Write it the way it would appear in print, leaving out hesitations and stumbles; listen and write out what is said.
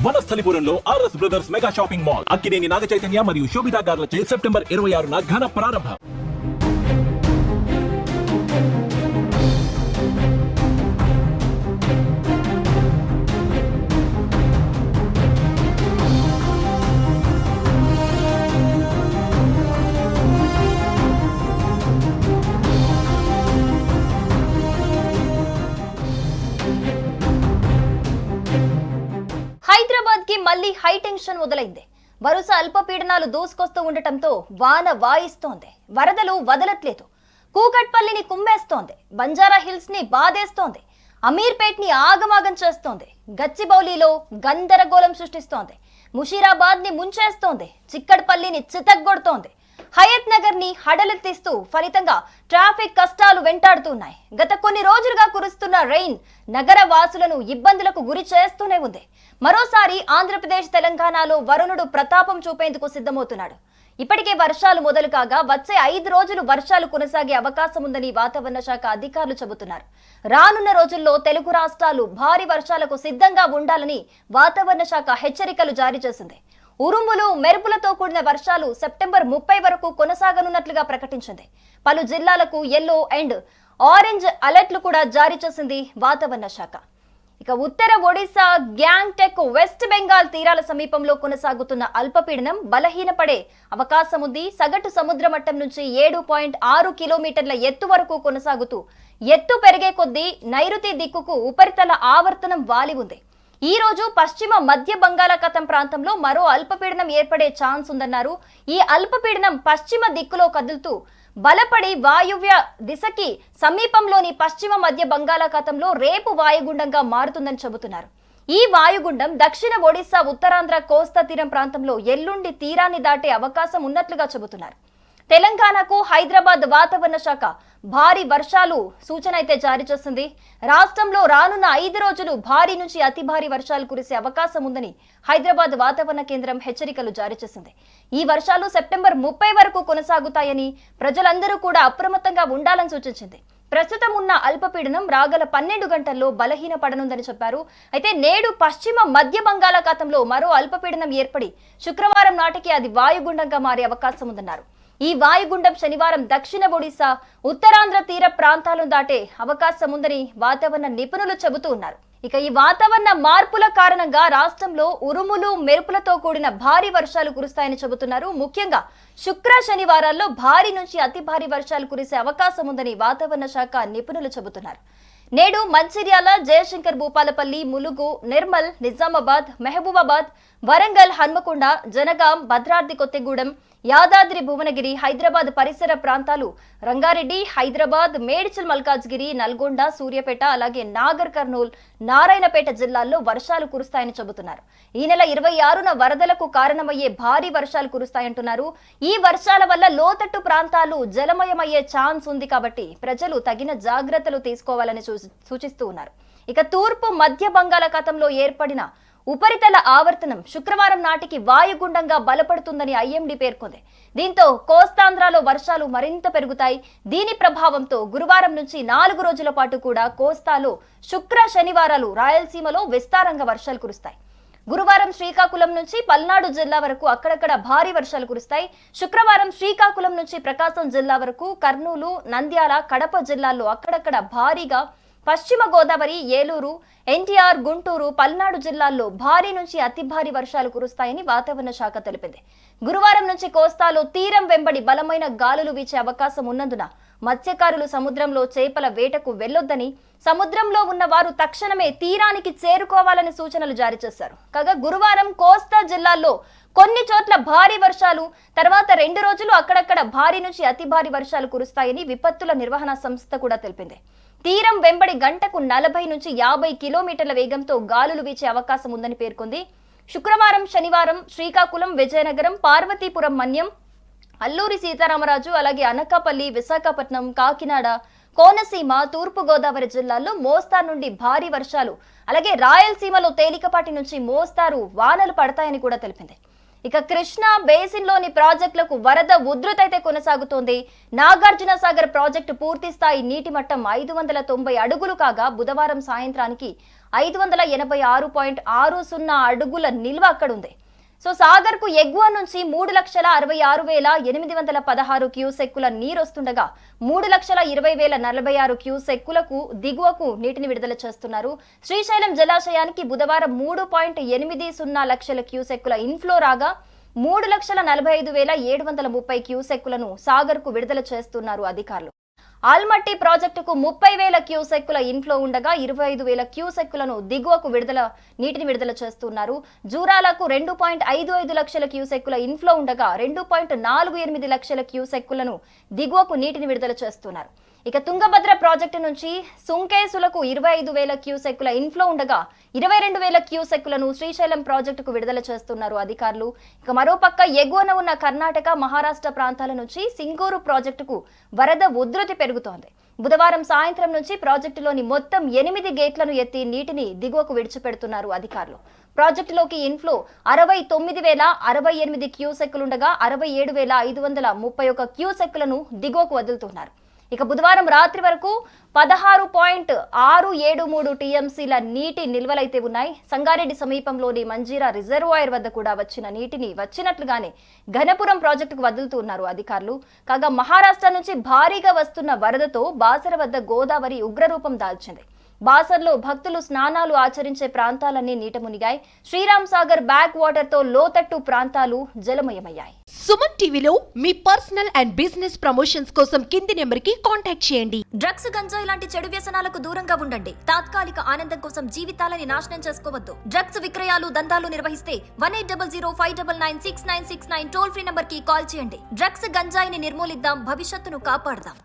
వనస్థలిపురంలో RS brothers mega shopping mall Akkineni Naga Chaitanya మరియు Sobhita గార్లచే September 26న ఘన ప్రారంభం. హైదరాబాద్ కి మళ్లీ హై టెన్షన్ మొదలైంది. వరుస అల్పపీడనాలు దూసుకొస్తూ ఉండటంతో వాన వాయిస్తోంది. వరదలు వదలట్లేదు. కూకట్పల్లిని కుమ్మేస్తోంది. బంజారా హిల్స్ ని బాధేస్తోంది. అమీర్పేట్ ని ఆగమాగం చేస్తోంది. గచ్చిబౌలిలో గందరగోళం సృష్టిస్తోంది. ముషీరాబాద్ ని ముంచేస్తోంది. చిక్కడపల్లిని చితగ్గొడుతోంది. హయత్ నగర్ ని హడలెత్తిస్తూ ఫలితంగా ట్రాఫిక్ కష్టాలు వెంటాడుతున్నాయి. గత కొన్ని రోజులుగా కురుస్తున్న రెయిన్ నగర వాసులను ఇబ్బందులకు గురి చేస్తూనే ఉంది. మరోసారి ఆంధ్రప్రదేశ్ తెలంగాణలో వరుణుడు ప్రతాపం చూపేందుకు సిద్ధమవుతున్నాడు. ఇప్పటికే వర్షాలు మొదలు కాగా వచ్చే 5 రోజులు వర్షాలు కొనసాగే అవకాశం ఉందని వాతావరణ శాఖ అధికారులు చెబుతున్నారు. రానున్న రోజుల్లో తెలుగు రాష్ట్రాలు భారీ వర్షాలకు సిద్ధంగా ఉండాలని వాతావరణ శాఖ హెచ్చరికలు జారీ చేసింది. ఉరుములు మెరుపులతో కూడిన వర్షాలు సెప్టెంబర్ 30 వరకు కొనసాగనున్నట్లుగా ప్రకటించింది. పలు జిల్లాలకు యెల్లో అండ్ ఆరెంజ్ అలర్ట్లు కూడా జారీ చేసింది వాతావరణ శాఖ. ఇక ఉత్తర ఒడిశా గ్యాంగ్టెక్ వెస్ట్ బెంగాల్ తీరాల సమీపంలో కొనసాగుతున్న అల్పపీడనం బలహీనపడే అవకాశం ఉంది. సగటు సముద్ర మట్టం నుంచి 7.6 కిలోమీటర్ల ఎత్తు వరకు కొనసాగుతూ ఎత్తు పెరిగే కొద్దీ నైరుతి దిక్కుకు ఉపరితల ఆవర్తనం వాలి ఉంది. ఈ రోజు పశ్చిమ మధ్య బంగాళాఖాతం ప్రాంతంలో మరో అల్పపీడనం ఏర్పడే ఛాన్స్ ఉందన్నారు. ఈ అల్పపీడనం పశ్చిమ దిక్కులో కదులుతూ బలపడి వాయువ్య దిశకి సమీపంలోని పశ్చిమ మధ్య బంగాళాఖాతంలో రేపు వాయుగుండంగా మారుతుందని చెబుతున్నారు. ఈ వాయుగుండం దక్షిణ ఒడిశా ఉత్తరాంధ్ర కోస్తా తీరం ప్రాంతంలో ఎల్లుండి తీరాన్ని దాటే అవకాశం ఉన్నట్లుగా చెబుతున్నారు. తెలంగాణకు హైదరాబాద్ వాతావరణ శాఖ భారీ వర్షాలు సూచన అయితే జారీ చేసింది. రాష్ట్రంలో రానున్న 5 రోజులు భారీ నుంచి అతి భారీ వర్షాలు కురిసే అవకాశం ఉందని హైదరాబాద్ వాతావరణ కేంద్రం హెచ్చరికలు జారీ చేసింది. ఈ వర్షాలు సెప్టెంబర్ 30 వరకు కొనసాగుతాయని ప్రజలందరూ కూడా అప్రమత్తంగా ఉండాలని సూచించింది. ప్రస్తుతం ఉన్న అల్పపీడనం రాగల 12 గంటల్లో బలహీనపడనుందని చెప్పారు. అయితే నేడు పశ్చిమ మధ్య బంగాళాఖాతంలో మరో అల్పపీడనం ఏర్పడి శుక్రవారం నాటికి అది వాయుగుండంగా మారే అవకాశం ఉందన్నారు. ఈ వాయుగుండం శనివారం దక్షిణ ఒడిశా ఉత్తరాంధ్ర తీర ప్రాంతాలను దాటే అవకాశం ఉందని వాతావరణ నిపుణులు చెబుతూ ఉన్నారు. ఇక ఈ వాతావరణ మార్పుల కారణంగా రాష్ట్రంలో ఉరుములు మెరుపులతో కూడిన భారీ వర్షాలు కురుస్తాయని చెబుతున్నారు. ముఖ్యంగా శుక్ర శనివారాల్లో భారీ నుంచి అతి భారీ వర్షాలు కురిసే అవకాశం ఉందని వాతావరణ శాఖ నిపుణులు చెబుతున్నారు. నేడు మంచిర్యాల, జయశంకర్ భూపాలపల్లి, ములుగు, నిర్మల్, నిజామాబాద్, మహబూబాబాద్, వరంగల్, హన్మకొండ, జనగాం, భద్రాద్రి కొత్తగూడెం, యాదాద్రి భువనగిరి, హైదరాబాద్ పరిసర ప్రాంతాలు, రంగారెడ్డి, హైదరాబాద్, మేడ్చల్ మల్కాజ్గిరి, నల్గొండ, సూర్యాపేట, అలాగే నాగర్ కర్నూల్, నారాయణపేట జిల్లాల్లో వర్షాలు కురుస్తాయని చెబుతున్నారు. ఈ నెల 26న వరదలకు కారణమయ్యే భారీ వర్షాలు కురుస్తాయంటున్నారు. ఈ వర్షాల వల్ల లోతట్టు ప్రాంతాలు జలమయమయ్యే ఛాన్స్ ఉంది కాబట్టి ప్రజలు తగిన జాగ్రత్తలు తీసుకోవాలని సూచిస్తూ ఉన్నారు. ఇక తూర్పు మధ్య బంగాళాఖాతంలో ఏర్పడిన ఉపరితల ఆవర్తనం శుక్రవారం నాటికి వాయుగుండంగా బలపడుతుందని ఐఎండీ పేర్కొంది. దీంతో కోస్తాంధ్రలో వర్షాలు మరింత పెరుగుతాయి. దీని ప్రభావంతో గురువారం నుంచి 4 రోజుల పాటు కూడా కోస్తాలో శుక్ర శనివారాలు, రాయలసీమలో విస్తారంగా వర్షాలు కురుస్తాయి. గురువారం శ్రీకాకుళం నుంచి పల్నాడు జిల్లా వరకు అక్కడక్కడ భారీ వర్షాలు కురుస్తాయి. శుక్రవారం శ్రీకాకుళం నుంచి ప్రకాశం జిల్లా వరకు, కర్నూలు, నంద్యాల, కడప జిల్లాల్లో అక్కడక్కడ భారీగా, పశ్చిమ గోదావరి, ఏలూరు, ఎన్టీఆర్, గుంటూరు, పల్నాడు జిల్లాల్లో భారీ నుంచి అతి భారీ వర్షాలు కురుస్తాయని వాతావరణ శాఖ తెలిపింది. గురువారం నుంచి కోస్తాలో తీరం వెంబడి బలమైన గాలులు వీచే అవకాశం ఉన్నందున మత్స్యకారులు సముద్రంలో చేపల వేటకు వెళ్లొద్దని, సముద్రంలో ఉన్న వారు తక్షణమే తీరానికి చేరుకోవాలని సూచనలు జారీ చేశారు. కాగా గురువారం కోస్తా జిల్లాల్లో కొన్ని చోట్ల భారీ వర్షాలు, తర్వాత 2 రోజులు అక్కడక్కడ భారీ నుంచి అతి భారీ వర్షాలు కురుస్తాయని విపత్తుల నిర్వహణ సంస్థ కూడా తెలిపింది. తీరం వెంబడి గంటకు 40 నుంచి 50 కిలోమీటర్ల వేగంతో గాలులు వీచే అవకాశం ఉందని పేర్కొంది. శుక్రవారం, శనివారం శ్రీకాకుళం, విజయనగరం, పార్వతీపురం, మన్యం, అల్లూరి సీతారామరాజు, అలాగే అనకాపల్లి, విశాఖపట్నం, కాకినాడ, కోనసీమ, తూర్పు గోదావరి జిల్లాల్లో మోస్తారు నుండి భారీ వర్షాలు, అలాగే రాయలసీమలో తేలికపాటి నుంచి మోస్తారు వానలు పడతాయని కూడా తెలిపింది. ఇక కృష్ణా బేసిన్లోని ప్రాజెక్టులకు వరద ఉధృతైతే కొనసాగుతోంది. నాగార్జున సాగర్ ప్రాజెక్టు పూర్తి స్థాయి నీటి మట్టం 590 అడుగులు కాగా బుధవారం సాయంత్రానికి 586.60 అడుగుల నిల్వ అక్కడ ఉంది. సో సాగర్ కు ఎగువ నుంచి 3,66,816 క్యూసెక్కుల నీరు వస్తుండగా 3,20,046 క్యూసెక్కులకు దిగువకు నీటిని విడుదల చేస్తున్నారు. శ్రీశైలం జలాశయానికి బుధవారం 3.80 లక్షల క్యూసెక్కుల ఇన్ఫ్లో రాగా 3,45,730 క్యూసెక్కులను సాగర్ కు విడుదల చేస్తున్నారు అధికారులు. ఆల్మట్టి ప్రాజెక్టుకు 30,000 క్యూసెక్కుల ఇన్ఫ్లో ఉండగా 25,000 క్యూసెక్కులను దిగువకు నీటిని విడుదల చేస్తున్నారు. జూరాలకు 2.55 లక్షల క్యూసెక్కుల ఇన్ఫ్లో ఉండగా 2.48 లక్షల క్యూసెక్కులను దిగువకు నీటిని విడుదల చేస్తున్నారు. ఇక తుంగభద్ర ప్రాజెక్టు నుంచి సుంకేసులకు 25,000 క్యూసెక్కుల ఇన్ఫ్లో ఉండగా 22,000 క్యూసెక్కులను శ్రీశైలం ప్రాజెక్టుకు విడుదల చేస్తున్నారు అధికారులు. ఇక మరోపక్క ఎగువన ఉన్న కర్ణాటక, మహారాష్ట్ర ప్రాంతాల నుంచి సింగూరు ప్రాజెక్టుకు వరద ఉధృతి పెరుగుతోంది. బుధవారం సాయంత్రం నుంచి ప్రాజెక్టులోని మొత్తం 8 గేట్లను ఎత్తి నీటిని దిగువకు విడిచిపెడుతున్నారు అధికారులు. ప్రాజెక్టులోకి ఇన్ఫ్లో 69,068 క్యూసెక్కులుండగా 67,531 క్యూసెక్కులను దిగువకు వదులుతున్నారు. ఇక బుధవారం రాత్రి వరకు 16.673 టీఎంసీల నీటి నిల్వలైతే ఉన్నాయి. సంగారెడ్డి సమీపంలోని మంజీరా రిజర్వాయర్ వద్ద కూడా వచ్చిన నీటిని వచ్చినట్లుగానే ఘనపురం ప్రాజెక్టుకు వదులుతున్నారు అధికారులు. కాగా మహారాష్ట్ర నుంచి భారీగా వస్తున్న వరదతో బాసర వద్ద గోదావరి ఉగ్రరూపం దాల్చింది. బాసర్లో భక్తులు స్నానాలు ఆచరించే ప్రాంతాలన్నీ నీట మునిగాయి. శ్రీరామ్ సాగర్ బ్యాక్ వాటర్ తో లోతట్టు ప్రాంతాలు జలమయమయ్యాయి. సుమన్ టీవీలో మీ పర్సనల్ అండ్ బిజినెస్ ప్రమోషన్స్ కోసం కింది నెంబర్కి కాంటాక్ట్ చేయండి. డ్రగ్స్, గంజాయి లాంటి చెడు వ్యసనాలకు దూరంగా ఉండండి. తాత్కాలిక ఆనందం కోసం జీవితాలని నాశనం చేసుకోవద్దు. డ్రగ్స్ విక్రయాలు, దందాలు నిర్వహిస్తే 180059996969 టోల్ ఫ్రీ నంబర్ కి కాల్ చేయండి. డ్రగ్స్, గంజాయిని నిర్మూలిద్దాం, భవిష్యత్తును కాపాడదాం.